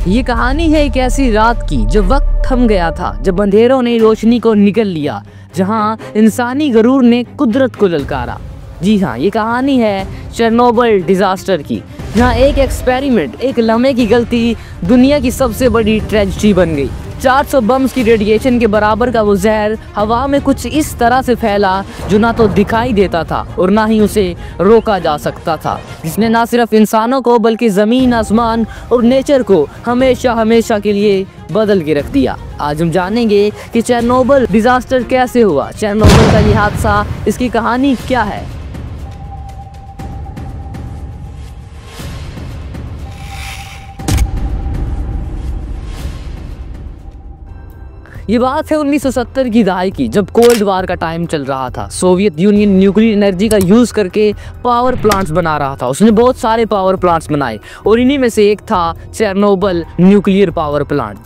ये कहानी है एक ऐसी रात की जब वक्त थम गया था, जब अंधेरों ने रोशनी को निगल लिया, जहां इंसानी गरूर ने कुदरत को ललकारा। जी हाँ, ये कहानी है चेरनोबिल डिजास्टर की, जहां एक एक्सपेरिमेंट, एक लम्हे की गलती दुनिया की सबसे बड़ी ट्रेजेडी बन गई। 400 बम्स की रेडिएशन के बराबर का वो जहर हवा में कुछ इस तरह से फैला जो ना तो दिखाई देता था और ना ही उसे रोका जा सकता था, जिसने ना सिर्फ इंसानों को बल्कि ज़मीन, आसमान और नेचर को हमेशा हमेशा के लिए बदल के रख दिया। आज हम जानेंगे कि चेरनोबिल डिजास्टर कैसे हुआ, चेरनोबिल का ये हादसा, इसकी कहानी क्या है। ये बात है 1970 की दहाई की, जब कोल्ड वार का टाइम चल रहा था। सोवियत यूनियन न्यूक्लियर एनर्जी का यूज़ करके पावर प्लांट्स बना रहा था। उसने बहुत सारे पावर प्लांट्स बनाए और इन्हीं में से एक था चेरनोबिल न्यूक्लियर पावर प्लांट,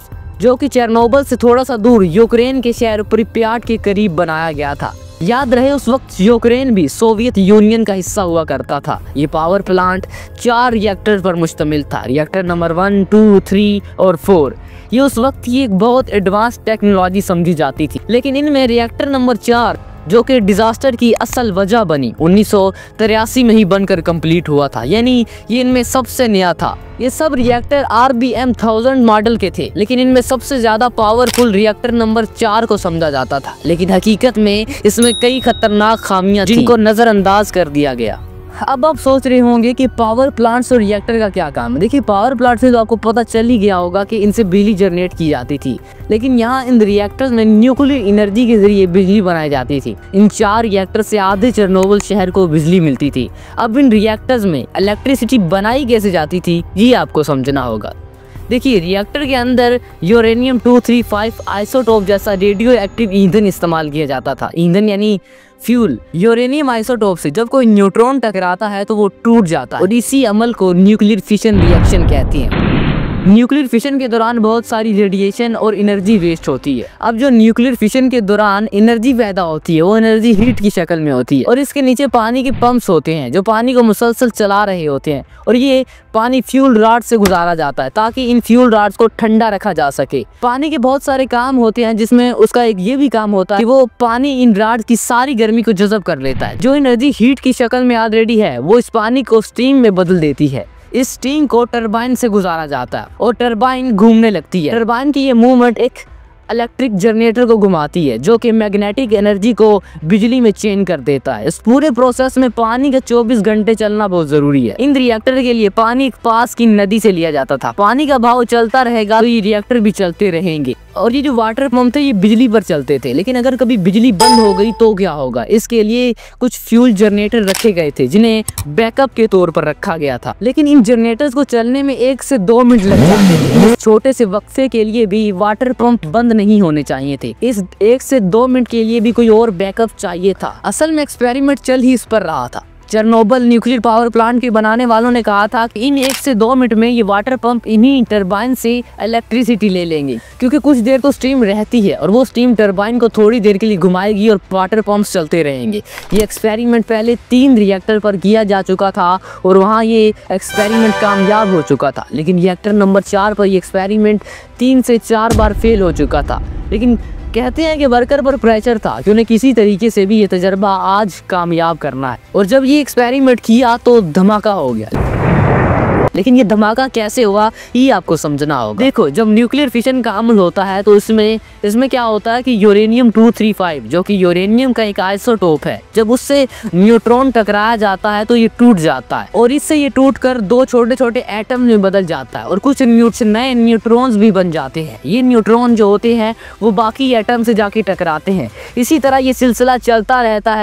जो कि चेरनोबिल से थोड़ा सा दूर यूक्रेन के शहर प्रिप्याट के करीब बनाया गया था। याद रहे, उस वक्त यूक्रेन भी सोवियत यूनियन का हिस्सा हुआ करता था। ये पावर प्लांट 4 रिएक्टर पर मुश्तमिल था, रिएक्टर नंबर 1, 2, 3 और 4। ये उस वक्त की एक बहुत एडवांस टेक्नोलॉजी समझी जाती थी, लेकिन इनमें रिएक्टर नंबर 4, जो कि डिजास्टर की असल वजह बनी, 1983 में ही बनकर कंप्लीट हुआ था। यानी ये इनमें सबसे नया था। ये सब रिएक्टर RBM 1000 मॉडल के थे, लेकिन इनमें सबसे ज़्यादा पावरफुल रिएक्टर नंबर 4 को समझा जाता था। लेकिन हकीकत में इसमें कई खतरनाक खामियां थीं, जिनको नज़रअंदाज कर दिया गया। अब आप सोच रहे होंगे कि पावर प्लांट्स और रिएक्टर का क्या काम है। देखिए, पावर प्लांट से तो आपको पता चल ही गया होगा कि इनसे बिजली जनरेट की जाती थी, लेकिन यहाँ इन रिएक्टर्स में न्यूक्लियर एनर्जी के जरिए बिजली बनाई जाती थी। इन 4 रिएक्टर से आधे चेरनोबिल शहर को बिजली मिलती थी। अब इन रिएक्टर्स में इलेक्ट्रिसिटी बनाई कैसे जाती थी, ये आपको समझना होगा। देखिए, रिएक्टर के अंदर यूरेनियम 235 आइसोटोप जैसा रेडियो एक्टिव ईंधन इस्तेमाल किया जाता था। ईंधन यानी फ्यूल। यूरेनियम आइसोटोप से जब कोई न्यूट्रॉन टकराता है तो वो टूट जाता है और इसी अमल को न्यूक्लियर फिशन रिएक्शन कहते हैं। न्यूक्लियर फिशन के दौरान बहुत सारी रेडिएशन और एनर्जी वेस्ट होती है। अब जो न्यूक्लियर फिशन के दौरान एनर्जी पैदा होती है, वो एनर्जी हीट की शक्ल में होती है और इसके नीचे पानी के पंप्स होते हैं जो पानी को मुसलसल चला रहे होते हैं, और ये पानी फ्यूल रॉड से गुजारा जाता है ताकि इन फ्यूल रॉड्स को ठंडा रखा जा सके। पानी के बहुत सारे काम होते हैं, जिसमें उसका एक ये भी काम होता है कि वो पानी इन रॉड्स की सारी गर्मी को जज़ब कर लेता है। जो एनर्जी हीट की शक्ल में ऑलरेडी है, वो इस पानी को स्टीम में बदल देती है। इस स्टीम को टरबाइन से गुजारा जाता है और टरबाइन घूमने लगती है। टरबाइन की ये मूवमेंट एक इलेक्ट्रिक जनरेटर को घुमाती है, जो कि मैग्नेटिक एनर्जी को बिजली में चेंज कर देता है। इस पूरे प्रोसेस में पानी का 24 घंटे चलना बहुत जरूरी है। इन रिएक्टर के लिए पानी पास की नदी से लिया जाता था। पानी का भाव चलता रहेगा तो ये रिएक्टर भी चलते रहेंगे। और ये जो वाटर पंप थे, ये बिजली पर चलते थे, लेकिन अगर कभी बिजली बंद हो गई तो क्या होगा। इसके लिए कुछ फ्यूल जनरेटर रखे गए थे, जिन्हें बैकअप के तौर पर रखा गया था। लेकिन इन जनरेटर्स को चलने में 1 से 2 मिनट लग जाते थे। इस छोटे से वक्फे के लिए भी वाटर पंप बंद नहीं होने चाहिए थे। इस 1 से 2 मिनट के लिए भी कोई और बैकअप चाहिए था। असल में एक्सपेरिमेंट चल ही इस पर रहा था। चेरनोबिल न्यूक्लियर पावर प्लांट के बनाने वालों ने कहा था कि इन 1 से 2 मिनट में ये वाटर पंप इन्हीं टरबाइन से इलेक्ट्रिसिटी ले लेंगे, क्योंकि कुछ देर तो स्टीम रहती है और वो स्टीम टरबाइन को थोड़ी देर के लिए घुमाएगी और वाटर पंप्स चलते रहेंगे। ये एक्सपेरिमेंट पहले 3 रिएक्टर पर किया जा चुका था और वहाँ ये एक्सपेरिमेंट कामयाब हो चुका था, लेकिन रिएक्टर नंबर 4 पर ये एक्सपेरिमेंट 3 से 4 बार फेल हो चुका था। लेकिन कहते हैं कि वर्कर पर प्रेशर था कि उन्हें किसी तरीके से भी ये तजर्बा आज कामयाब करना है, और जब ये एक्सपेरिमेंट किया तो धमाका हो गया। लेकिन ये धमाका कैसे हुआ, ये आपको समझना होगा। देखो, जब न्यूक्लियर फिशन का अमल होता है तो इसमें क्या होता है कि यूरेनियम 235, जो कि यूरेनियम का एक आइसोटोप है, जब उससे न्यूट्रॉन टकराया जाता है तो ये टूट जाता है और इससे ये टूटकर 2 छोटे छोटे एटम में बदल जाता है और कुछ नए न्यूट्रॉन्स भी बन जाते हैं। ये न्यूट्रॉन जो होते हैं वो बाकी एटम से जाके टकराते हैं। इसी तरह ये सिलसिला चलता रहता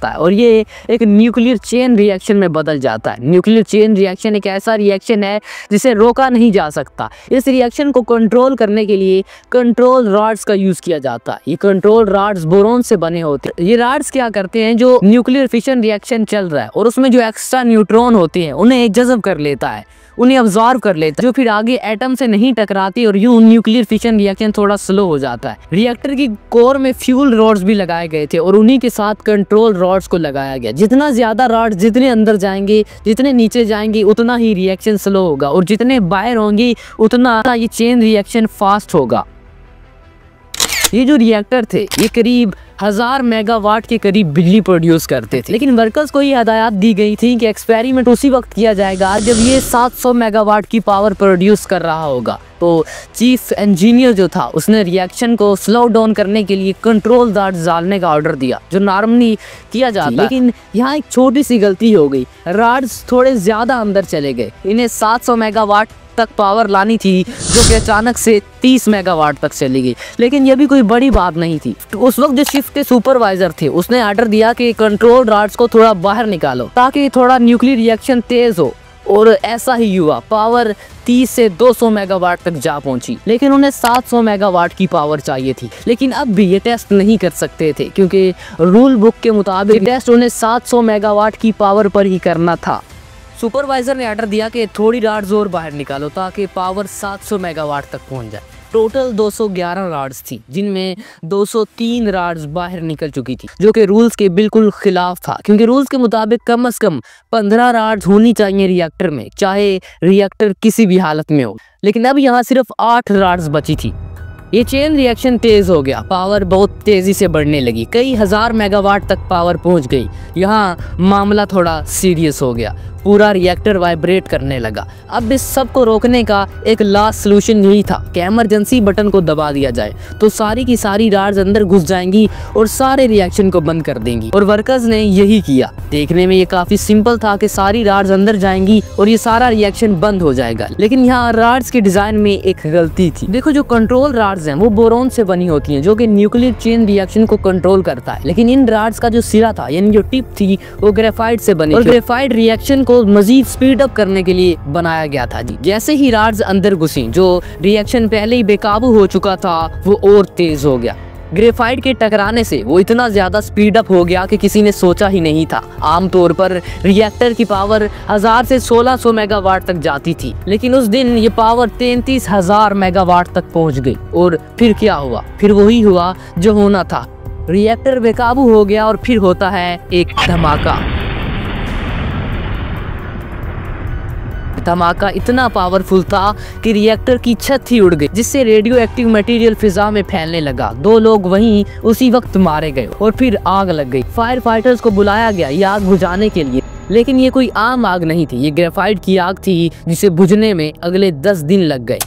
है और ये एक न्यूक्लियर चेन रिएक्शन में बदल जाता है। न्यूक्लियर चेन रिएक्शन एक ऐसा रिएक्शन है जिसे रोका नहीं जा सकता। इस रिएक्शन को कंट्रोल करने के लिए कंट्रोल रॉड्स का यूज किया जाता है। ये कंट्रोल रॉड्स बोरोन से बने होते हैं। ये रॉड्स क्या करते हैं, जो न्यूक्लियर फिशन रिएक्शन चल रहा है और उसमें जो एक्स्ट्रा न्यूट्रॉन होते हैं उन्हें जज़ब कर लेता है उन्हें अब्सॉर्ब कर लेता है, जो फिर आगे एटम से नहीं टकराती और यूं न्यूक्लियर फिशन रिएक्शन थोड़ा स्लो हो जाता है। रिएक्टर की कोर में फ्यूल रॉड्स भी लगाए गए थे और उन्हीं के साथ कंट्रोल रॉड्स को लगाया गया। जितना ज्यादा रॉड्स जितने अंदर जाएंगे, जितने नीचे जाएंगे, उतना ही रिएक्शन स्लो होगा और जितने बाहर होंगे उतना ये चेन रिएक्शन फास्ट होगा। ये जो रिएक्टर थे ये करीब 1000 मेगावाट के करीब बिजली प्रोड्यूस करते थे, लेकिन वर्कर्स को ये हदायत दी गई थी कि एक्सपेरिमेंट उसी वक्त किया जाएगा जब ये 700 मेगावाट की पावर प्रोड्यूस कर रहा होगा। तो चीफ इंजीनियर जो था उसने रिएक्शन को स्लो डाउन करने के लिए कंट्रोल रॉड्स डालने का ऑर्डर दिया, जो नॉर्मली किया जाता है। लेकिन यहाँ एक छोटी सी गलती हो गई, रॉड्स थोड़े ज्यादा अंदर चले गए। इन्हें 700 मेगावाट तक पावर लानी थी, जो कि अचानक से 30 मेगावाट तक चली गई। लेकिन यह भी कोई बड़ी बात नहीं थी। उस वक्त जो शिफ्ट के सुपरवाइजर थे उसने ऑर्डर दिया कि कंट्रोल रॉड्स को थोड़ा बाहर निकालो ताकि थोड़ा न्यूक्लियर रिएक्शन तेज हो, और ऐसा ही हुआ। पावर 30 से 200 मेगावाट तक जा पहुंची, लेकिन उन्हें 700 मेगावाट की पावर चाहिए थी। लेकिन अब भी ये टेस्ट नहीं कर सकते थे क्योंकि रूल बुक के मुताबिक टेस्ट उन्हें 700 मेगावाट की पावर पर ही करना था। सुपरवाइजर ने ऑर्डर दिया कि थोड़ी रॉड्स और बाहर निकालो ताकि पावर 700 मेगावाट तक पहुंच जाए। टोटल 211 रॉड्स थी, जिनमें 203 रॉड्स बाहर निकल चुकी थी, जो कि रूल्स के बिल्कुल खिलाफ था, क्योंकि रूल्स के मुताबिक कम से कम 15 रॉड्स होनी चाहिए रिएक्टर में, चाहे रिएक्टर किसी भी हालत में हो। लेकिन अब यहाँ सिर्फ 8 रॉड्स बची थी। ये चेन रिएक्शन तेज हो गया, पावर बहुत तेजी से बढ़ने लगी, कई हजार मेगावाट तक पावर पहुंच गई। यहाँ मामला थोड़ा सीरियस हो गया, पूरा रिएक्टर वाइब्रेट करने लगा। अब इस सब को रोकने का एक लास्ट सोल्यूशन यही था कि इमरजेंसी बटन को दबा दिया जाए, तो सारी की सारी रॉड्स अंदर घुस जाएंगी और सारे रिएक्शन को बंद कर देंगी। और वर्कर्स ने यही किया। देखने में ये काफी सिंपल था कि सारी रॉड्स अंदर जाएंगी और ये सारा रिएक्शन बंद हो जाएगा। लेकिन यहाँ रॉड्स के डिजाइन में एक गलती थी। देखो, जो कंट्रोल रॉड्स हैं वो बोरोन से बनी होती हैं, जो कि न्यूक्लियर चेन रिएक्शन को कंट्रोल करता है। लेकिन इन रॉड्स का जो सिरा था, यानी जो टिप थी, वो ग्रेफाइट से बनी, और ग्रेफाइट रिएक्शन को मजीद स्पीड अप करने के लिए बनाया गया था जी। जैसे ही रॉड्स अंदर घुसी, जो रिएक्शन पहले ही बेकाबू हो चुका था वो और तेज हो गया। ग्रेफाइट के टकराने से वो इतना ज्यादा स्पीड अप हो गया कि किसी ने सोचा ही नहीं था। आमतौर पर रिएक्टर की पावर 1000 से 1600 मेगावाट तक जाती थी, लेकिन उस दिन ये पावर 33,000 मेगावाट तक पहुंच गई। और फिर क्या हुआ? फिर वही हुआ जो होना था, रिएक्टर बेकाबू हो गया और फिर होता है एक धमाका। धमाका इतना पावरफुल था कि रिएक्टर की छत ही उड़ गई, जिससे रेडियो एक्टिव मटेरियल फिजा में फैलने लगा। 2 लोग वहीं उसी वक्त मारे गए और फिर आग लग गई। फायर फाइटर्स को बुलाया गया ये आग बुझाने के लिए, लेकिन ये कोई आम आग नहीं थी, ये ग्रेफाइट की आग थी जिसे बुझने में अगले 10 दिन लग गए।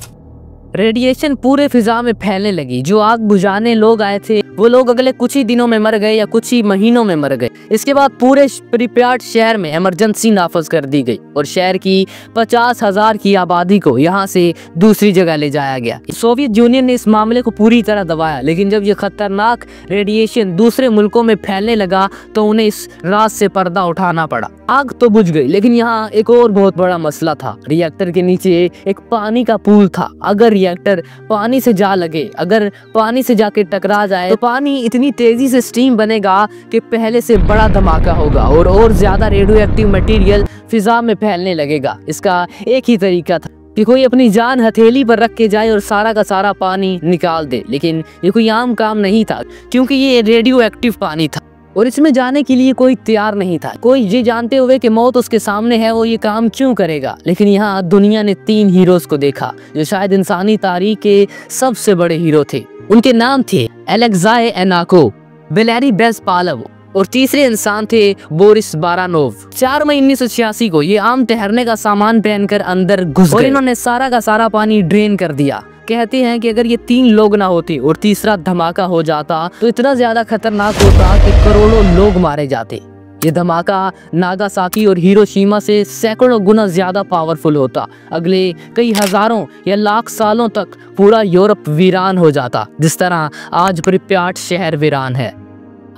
रेडिएशन पूरे फिजा में फैलने लगी। जो आग बुझाने लोग आए थे वो लोग अगले कुछ ही दिनों में मर गए या कुछ ही महीनों में मर गए। इसके बाद पूरे प्रिप्याट शहर में इमरजेंसी नाफज कर दी गई और शहर की 50,000 की आबादी को यहाँ से दूसरी जगह ले जाया गया। सोवियत यूनियन ने इस मामले को पूरी तरह दबाया, लेकिन जब ये खतरनाक रेडिएशन दूसरे मुल्कों में फैलने लगा तो उन्हें इस राज से पर्दा उठाना पड़ा। आग तो बुझ गई, लेकिन यहाँ एक और बहुत बड़ा मसला था। रिएक्टर के नीचे एक पानी का पूल था। अगर रिएक्टर पानी से जा लगे, अगर पानी से जाके टकरा जाए, तो पानी इतनी तेजी से स्टीम बनेगा कि पहले से बड़ा धमाका होगा और ज्यादा रेडियो एक्टिव मटेरियल फिजा में फैलने लगेगा। इसका एक ही तरीका था कि कोई अपनी जान हथेली पर रख के जाए और सारा का सारा पानी निकाल दे, लेकिन ये कोई आम काम नहीं था, क्योंकि ये रेडियो एक्टिव पानी था और इसमें जाने के लिए कोई तैयार नहीं था। कोई ये जानते हुए कि मौत उसके सामने है, वो ये काम क्यों करेगा। लेकिन यहाँ दुनिया ने 3 हीरोज को देखा जो शायद इंसानी तारीख के सबसे बड़े हीरो थे। उनके नाम थे एलेक्साई एनाको, वैलेरी बेस्पालव और तीसरे इंसान थे बोरिस बारानोव। 4 मई 1986 को ये आम ठहरने का सामान पहनकर अंदर घुस गए और इन्होंने सारा का सारा पानी ड्रेन कर दिया। कहते हैं कि अगर ये 3 लोग ना होते और तीसरा धमाका हो जाता तो इतना ज्यादा खतरनाक होता कि करोड़ों लोग मारे जाते। ये धमाका नागासाकी और हिरोशिमा से सैकड़ों गुना ज्यादा पावरफुल होता। अगले कई हजारों या लाख सालों तक पूरा यूरोप वीरान हो जाता, जिस तरह आज प्रिप्याट शहर वीरान है।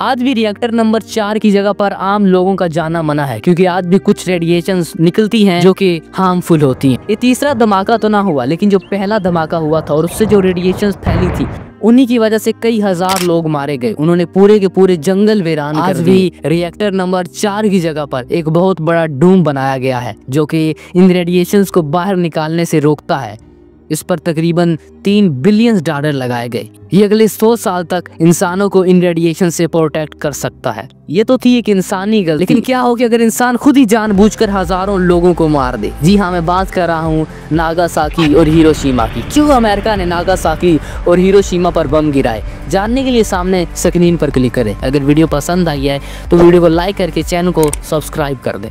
आज भी रिएक्टर नंबर 4 की जगह पर आम लोगों का जाना मना है, क्योंकि आज भी कुछ रेडिएशंस निकलती हैं जो कि हार्मफुल होती हैं। ये तीसरा धमाका तो ना हुआ, लेकिन जो पहला धमाका हुआ था और उससे जो रेडिएशंस फैली थी उन्हीं की वजह से कई हजार लोग मारे गए। उन्होंने पूरे के पूरे जंगल वीरान कर दिए। आज भी रिएक्टर नंबर 4 की जगह पर एक बहुत बड़ा डूम बनाया गया है जो कि इन रेडिएशंस को बाहर निकालने से रोकता है। इस पर तकरीबन $3 बिलियन लगाए गए। ये अगले 100 साल तक इंसानों को इन रेडिएशन से प्रोटेक्ट कर सकता है। ये तो थी एक इंसानी गलती, लेकिन क्या हो कि अगर इंसान खुद ही जानबूझकर हजारों लोगों को मार दे। जी हाँ, मैं बात कर रहा हूँ नागासाकी और हिरोशिमा की। क्यों अमेरिका ने नागासाकी और हिरोशिमा पर बम गिराए, जानने के लिए सामने स्क्रीन पर क्लिक करें। अगर वीडियो पसंद आई है तो वीडियो को लाइक करके चैनल को सब्सक्राइब कर दें।